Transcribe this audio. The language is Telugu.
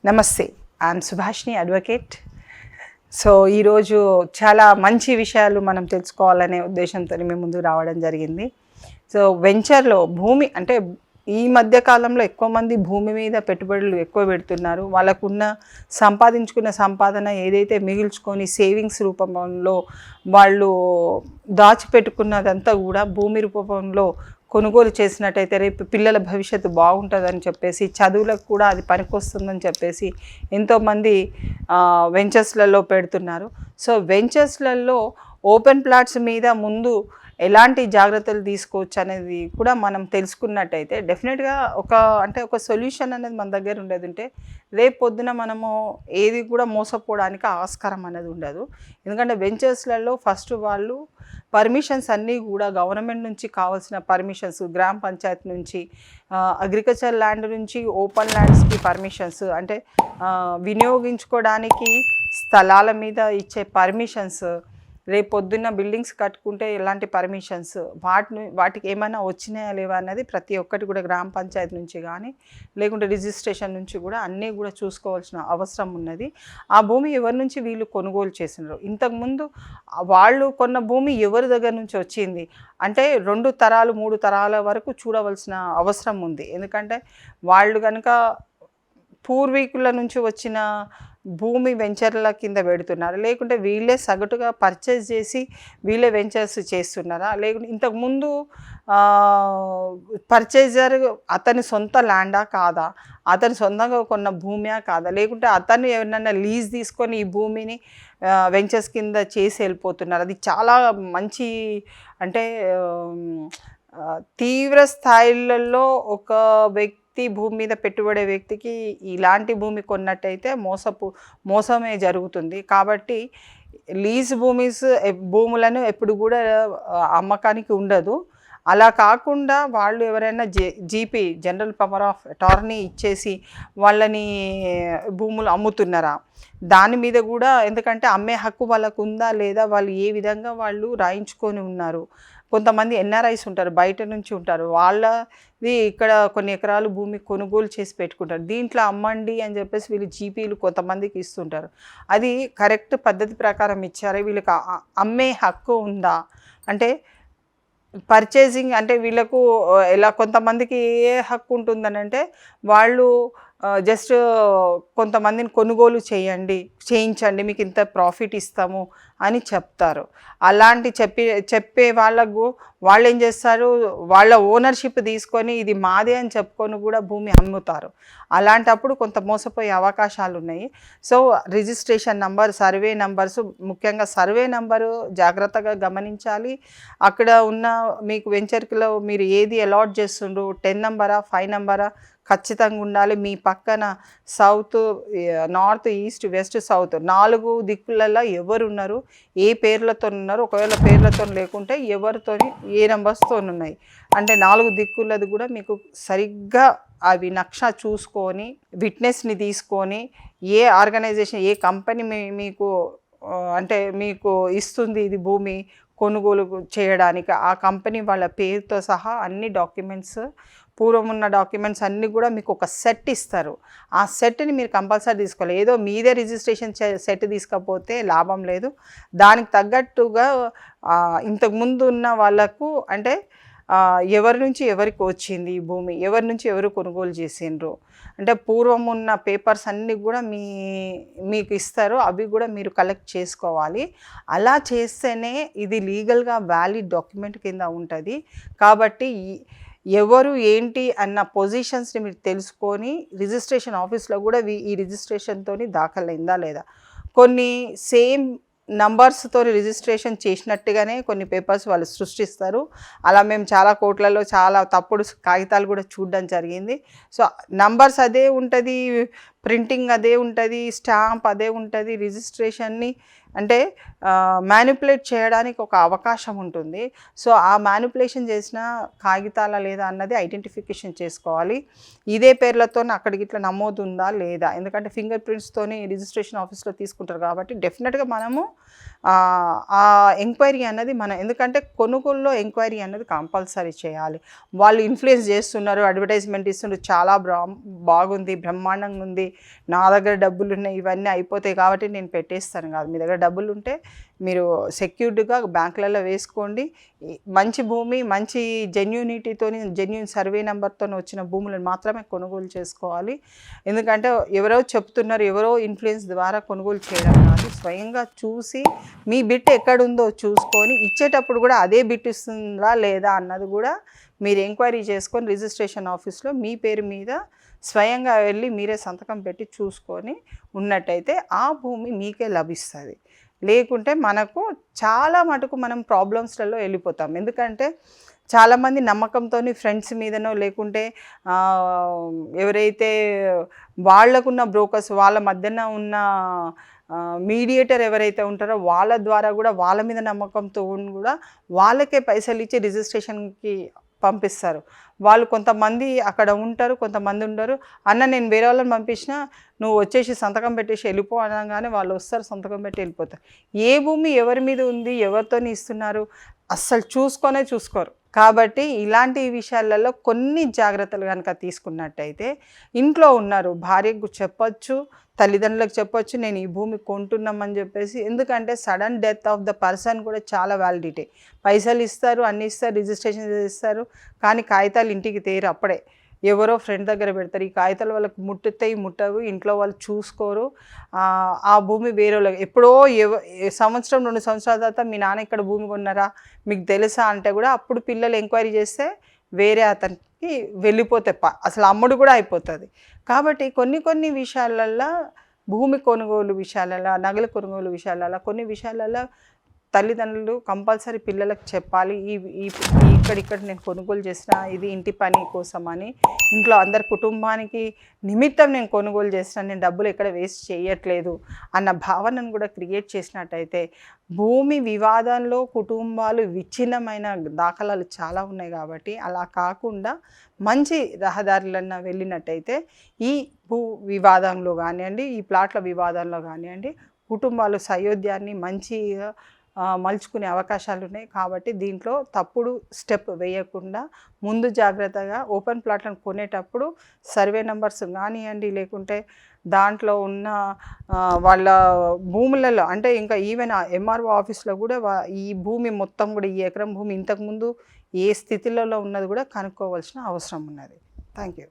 నమస్తే, ఐఎమ్ సుభాష్ని అడ్వకేట్. సో ఈరోజు చాలా మంచి విషయాలు మనం తెలుసుకోవాలనే ఉద్దేశంతో మేము ముందు రావడం జరిగింది. సో వెంచర్లో భూమి అంటే ఈ మధ్య కాలంలో ఎక్కువ మంది భూమి మీద పెట్టుబడులు ఎక్కువ పెడుతున్నారు. వాళ్ళకున్న సంపాదించుకున్న సంపాదన ఏదైతే మిగిల్చుకొని సేవింగ్స్ రూపంలో వాళ్ళు దాచిపెట్టుకున్నదంతా కూడా భూమి రూపంలో కొనుగోలు చేసినట్టయితే రేపు పిల్లల భవిష్యత్తు బాగుంటుందని చెప్పేసి, చదువులకు కూడా అది పనికొస్తుందని చెప్పేసి ఎంతోమంది వెంచర్స్లలో పెడుతున్నారు. సో వెంచర్స్లలో ఓపెన్ ప్లాట్స్ మీద ముందు ఎలాంటి జాగ్రత్తలు తీసుకోవచ్చు అనేది కూడా మనం తెలుసుకున్నట్టయితే డెఫినెట్గా ఒక సొల్యూషన్ అనేది మన దగ్గర ఉండేది ఉంటే రేపు పొద్దున మనము ఏది కూడా మోసపోవడానికి ఆస్కారం అనేది ఉండదు. ఎందుకంటే వెంచర్స్లలో ఫస్ట్ వాళ్ళు పర్మిషన్స్ అన్నీ కూడా గవర్నమెంట్ నుంచి కావాల్సిన పర్మిషన్స్, గ్రామ పంచాయతీ నుంచి, అగ్రికల్చర్ ల్యాండ్ నుంచి ఓపెన్ ల్యాండ్స్కి పర్మిషన్స్, అంటే వినియోగించుకోవడానికి స్థలాల మీద ఇచ్చే పర్మిషన్స్, రేపు పొద్దున్న బిల్డింగ్స్ కట్టుకుంటే ఎలాంటి పర్మిషన్స్, వాటికి ఏమైనా వచ్చినాయా లేవా అన్నది ప్రతి ఒక్కటి కూడా గ్రామ పంచాయతీ నుంచి కానీ లేకుంటే రిజిస్ట్రేషన్ నుంచి కూడా అన్నీ కూడా చూసుకోవాల్సిన అవసరం ఉన్నది. ఆ భూమి ఎవరి నుంచి వీళ్ళు కొనుగోలు చేసినారు, ఇంతకుముందు వాళ్ళు కొన్న భూమి ఎవరి దగ్గర నుంచి వచ్చింది అంటే 2 తరాలు 3 తరాల వరకు చూడవలసిన అవసరం ఉంది. ఎందుకంటే వాళ్ళు కనుక పూర్వీకుల నుంచి వచ్చిన భూమి వెంచర్ల కింద పెడుతున్నారు, లేకుంటే వీళ్ళే సగటుగా పర్చేజ్ చేసి వీళ్ళే వెంచర్స్ చేస్తున్నారా, లేకుంటే ఇంతకుముందు పర్చేజర్ అతని సొంత ల్యాండా కాదా, అతని సొంతంగా కొన్న భూమియా కాదా, లేకుంటే అతను ఎవరినైనా లీజ్ తీసుకొని ఈ భూమిని వెంచర్స్ కింద చేసి వెళ్ళిపోతున్నారు. అది చాలా మంచి అంటే తీవ్ర స్థాయిలలో ఒక వ్యక్తి భూమి మీద పెట్టుబడే వ్యక్తికి ఇలాంటి భూమి కొన్నట్టయితే మోసమే జరుగుతుంది. కాబట్టి లీజ్ భూములను ఎప్పుడు కూడా అమ్మకానికి ఉండదు. అలా కాకుండా వాళ్ళు ఎవరైనా GP general power of attorney ఇచ్చేసి వాళ్ళని భూములు అమ్ముతున్నారా దాని మీద కూడా, ఎందుకంటే అమ్మే హక్కు వాళ్ళకు ఉందా లేదా, వాళ్ళు ఏ విధంగా వాళ్ళు రాయించుకొని ఉన్నారు. కొంతమంది ఎన్ఆర్ఐస్ ఉంటారు, బయట నుంచి ఉంటారు, వాళ్ళది ఇక్కడ కొన్ని ఎకరాలు భూమి కొనుగోలు చేసి పెట్టుకుంటారు, దీంట్లో అమ్మండి అని చెప్పేసి వీళ్ళు జీపీలు కొంతమందికి ఇస్తుంటారు. అది కరెక్ట్ పద్ధతి ప్రకారం ఇచ్చారు, వీళ్ళకి అమ్మే హక్కు ఉందా అంటే పర్చేసింగ్ అంటే వీళ్ళకు ఎలా కొంతమందికి ఏ హక్కు ఉంటుందని అంటే వాళ్ళు జస్ట్ కొంతమందిని కొనుగోలు చేయించండి మీకు ఇంత ప్రాఫిట్ ఇస్తాము అని చెప్తారు. అలాంటి చెప్పే వాళ్ళు ఏం చేస్తారు, వాళ్ళ ఓనర్షిప్ తీసుకొని ఇది మాదే అని చెప్పుకొని కూడా భూమి అమ్ముతారు. అలాంటప్పుడు కొంత మోసపోయే అవకాశాలు ఉన్నాయి. So registration number, survey numbers, ముఖ్యంగా సర్వే నంబరు జాగ్రత్తగా గమనించాలి. అక్కడ ఉన్న మీకు వెంచర్కిలో మీరు ఏది అలాట్ చేస్తుండ్రు, 10 నంబరా 5 నంబరా ఖచ్చితంగా ఉండాలి. మీ పక్కన south, north, east, west, south 4 దిక్కులలో ఎవరు ఉన్నారు, ఏ పేర్లతో ఉన్నారు, ఒకవేళ పేర్లతో లేకుంటే ఎవరితో ఏ నెంబర్స్తో ఉన్నాయి అంటే 4 దిక్కులది కూడా మీకు సరిగ్గా అవి నక్ష చూసుకొని విట్నెస్ని తీసుకొని ఏ ఆర్గనైజేషన్ ఏ కంపెనీ మీకు అంటే మీకు ఇస్తుంది ఇది భూమి కొనుగోలు చేయడానికి, ఆ కంపెనీ వాళ్ళ పేరుతో సహా అన్ని డాక్యుమెంట్స్, పూర్వం ఉన్న డాక్యుమెంట్స్ అన్నీ కూడా మీకు ఒక సెట్ ఇస్తారు. ఆ సెట్ని మీరు కంపల్సరీ తీసుకోవాలి. ఏదో మీదే రిజిస్ట్రేషన్ సెట్ తీసుకపోతే లాభం లేదు. దానికి తగ్గట్టుగా ఇంతకుముందు ఉన్న వాళ్ళకు అంటే ఎవరి నుంచి ఎవరికి వచ్చింది ఈ భూమి, ఎవరి నుంచి ఎవరు కొనుగోలు చేసిండ్రు అంటే పూర్వం ఉన్న పేపర్స్ అన్నీ కూడా మీకు ఇస్తారు, అవి కూడా మీరు కలెక్ట్ చేసుకోవాలి. అలా చేస్తేనే ఇది లీగల్గా వ్యాలిడ్ డాక్యుమెంట్ కింద ఉంటుంది. కాబట్టి ఎవరు ఏంటి అన్న పొజిషన్స్ని మీరు తెలుసుకొని రిజిస్ట్రేషన్ ఆఫీస్లో కూడా ఈ రిజిస్ట్రేషన్తో దాఖలైందా లేదా, కొన్ని సేమ్ నంబర్స్తో రిజిస్ట్రేషన్ చేసినట్టుగానే కొన్ని పేపర్స్ వాళ్ళు సృష్టిస్తారు. అలా మేము చాలా కోట్లలో చాలా తప్పుడు కాగితాలు కూడా చూడడం జరిగింది. సో నంబర్స్ అదే ఉంటుంది, ప్రింటింగ్ అదే ఉంటుంది, స్టాంప్ అదే ఉంటుంది, రిజిస్ట్రేషన్ని అంటే మ్యానిపులేట్ చేయడానికి ఒక అవకాశం ఉంటుంది. సో ఆ మ్యానిపులేషన్ చేసిన కాగితాల లేదా అన్నది ఐడెంటిఫికేషన్ చేసుకోవాలి. ఇదే పేర్లతో అక్కడికి ఇట్లా నమోదు ఉందా లేదా, ఎందుకంటే ఫింగర్ ప్రింట్స్తోని రిజిస్ట్రేషన్ ఆఫీస్లో తీసుకుంటారు కాబట్టి డెఫినెట్గా మనము ఆ ఎంక్వైరీ అన్నది మనం, ఎందుకంటే కొనుగోలులో ఎంక్వైరీ అన్నది కంపల్సరీ చేయాలి. వాళ్ళు ఇన్ఫ్లుయెన్స్ చేస్తున్నారు, అడ్వర్టైజ్మెంట్ ఇస్తున్నారు, చాలా బాగుంది, బ్రహ్మాండంగా ఉంది, నా దగ్గర డబ్బులు ఉన్నాయి, ఇవన్నీ అయిపోతాయి కాబట్టి నేను పెట్టేస్తాను కాదు. మీ దగ్గర డబ్బులు ఉంటే మీరు సెక్యూర్డ్గా బ్యాంకులలో వేసుకోండి. మంచి భూమి, మంచి జెన్యూనిటీతోని, జెన్యూన్ సర్వే నెంబర్తో వచ్చిన భూములను మాత్రమే కొనుగోలు చేసుకోవాలి. ఎందుకంటే ఎవరో చెప్తున్నారు, ఎవరో ఇన్ఫ్లుయెన్స్ ద్వారా కొనుగోలు చేయడం కాదు. స్వయంగా చూసి మీ బిట్ ఎక్కడుందో చూసుకొని ఇచ్చేటప్పుడు కూడా అదే బిట్ ఇస్తుందా లేదా అన్నది కూడా మీరు ఎంక్వైరీ చేసుకొని రిజిస్ట్రేషన్ ఆఫీస్లో మీ పేరు మీద స్వయంగా వెళ్ళి మీరే సంతకం పెట్టి చూసుకొని ఉన్నట్టయితే ఆ భూమి మీకే లభిస్తుంది. లేకుంటే మనకు చాలా మటుకు మనం ప్రాబ్లమ్స్లలో వెళ్ళిపోతాం. ఎందుకంటే చాలామంది నమ్మకంతో ఫ్రెండ్స్ మీదనో లేకుంటే ఎవరైతే వాళ్ళకున్న బ్రోకర్స్, వాళ్ళ మధ్యన ఉన్న మీడియేటర్ ఎవరైతే ఉంటారో వాళ్ళ ద్వారా కూడా, వాళ్ళ మీద నమ్మకంతో కూడా వాళ్ళకే పైసలు ఇచ్చి రిజిస్ట్రేషన్కి పంపిస్తారు. వాళ్ళు కొంతమంది అక్కడ ఉంటారు, కొంతమంది ఉండరు. అన్న నేను వేరే వాళ్ళని పంపించినా నువ్వు వచ్చేసి సంతకం పెట్టేసి వెళ్ళిపో అనగానే వాళ్ళు వస్తారు, సంతకం పెట్టి వెళ్ళిపోతారు. ఏ భూమి ఎవరి మీద ఉంది, ఎవరితో ఇస్తున్నారు అస్సలు చూసుకోరు. కాబట్టి ఇలాంటి విషయాలలో కొన్ని జాగ్రత్తలు కనుక తీసుకున్నట్టయితే, ఇంట్లో ఉన్నారు భార్యకు చెప్పొచ్చు, తల్లిదండ్రులకు చెప్పొచ్చు, నేను ఈ భూమి కొంటున్నామని చెప్పేసి. ఎందుకంటే sudden death of the person కూడా చాలా వ్యాలిడిటీ. పైసలు ఇస్తారు, అన్నీ ఇస్తారు, రిజిస్ట్రేషన్ చేస్తారు, కానీ కాగితాలు ఇంటికి తేరు. అప్పుడే ఎవరో ఫ్రెండ్ దగ్గర పెడతారు. ఈ కాగితాలు వాళ్ళకి ముట్టుతాయి, ముట్టవు, ఇంట్లో వాళ్ళు చూసుకోరు. ఆ భూమి వేరే వాళ్ళకి ఎప్పుడో సంవత్సరం 2 సంవత్సరాల తర్వాత మీ నాన్న ఇక్కడ భూమి కొన్నారా మీకు తెలుసా అంటే కూడా అప్పుడు పిల్లలు ఎంక్వైరీ చేస్తే వేరే అతనికి వెళ్ళిపోతే అసలు అమ్ముడు కూడా అయిపోతుంది. కాబట్టి కొన్ని విషయాలల్లో, భూమి కొనుగోలు విషయాలలో, నగల కొనుగోలు విషయాలలో, కొన్ని విషయాలలో తల్లిదండ్రులు కంపల్సరీ పిల్లలకు చెప్పాలి. ఇక్కడ నేను కొనుగోలు చేసిన, ఇది ఇంటి పని కోసం అని, ఇంట్లో అందరి కుటుంబానికి నిమిత్తం నేను కొనుగోలు చేసిన, నేను డబ్బులు ఎక్కడ వేస్ట్ చేయట్లేదు అన్న భావనను కూడా క్రియేట్ చేసినట్టయితే, భూమి వివాదంలో కుటుంబాలు విచ్ఛిన్నమైన దాఖలాలు చాలా ఉన్నాయి. కాబట్టి అలా కాకుండా మంచి రహదారులన్నా వెళ్ళినట్టయితే ఈ భూ వివాదంలో కానివ్వండి, ఈ ప్లాట్ల వివాదంలో కానివ్వండి, కుటుంబాలు సయోధ్యాన్ని మంచిగా మలుచుకునే అవకాశాలు ఉన్నాయి. కాబట్టి దీంట్లో తప్పుడు స్టెప్ వేయకుండా ముందు జాగ్రత్తగా ఓపెన్ ప్లాట్లను కొనేటప్పుడు సర్వే నెంబర్స్ కానివ్వండి, లేకుంటే దాంట్లో ఉన్న వాళ్ళ భూములలో, అంటే ఇంకా ఈవెన్ ఎంఆర్ఓ ఆఫీస్లో కూడా ఈ భూమి మొత్తం కూడా, ఈ ఎకరం భూమి ఇంతకుముందు ఏ స్థితిలో ఉన్నది కూడా కనుక్కోవాల్సిన అవసరం ఉన్నది. Thank you.